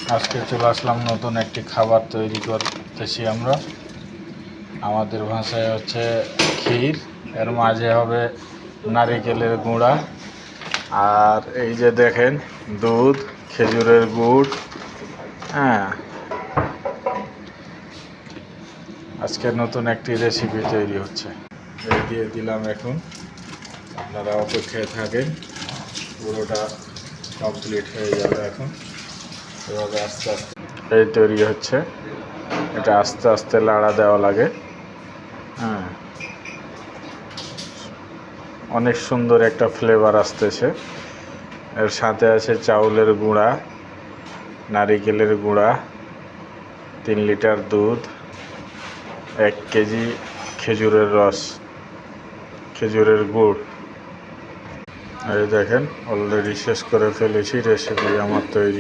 আজকে চলে আসলাম নতুন একটি খাবার তৈরি করতেছি আমরা। আমাদের ভাষায় হচ্ছে ক্ষীর, এর মাঝে হবে নারিকেলের গুঁড়া, আর এই যে দেখেন দুধ, খেজুরের গুড়। হ্যাঁ, আজকে নতুন একটি রেসিপি তৈরি হচ্ছে। এই দিয়ে দিলাম, এখন আপনারা অপেক্ষায় থাকেন, পুরোটা কমপ্লিট হয়ে যাবে। এখন এভাবে আস্তে আস্তে এই তৈরি হচ্ছে, এটা আস্তে আস্তে লাড়া দেওয়া লাগে। হ্যাঁ, অনেক সুন্দর একটা ফ্লেভার আসতেছে। এর সাথে আছে চাউলের গুঁড়া, নারিকেলের গুঁড়া, 3 লিটার দুধ, 1 কেজি খেজুরের রস, খেজুরের গুড়। এই দেখেন অলরেডি শেষ করে ফেলেছি, রেসিপি আমার তৈরি।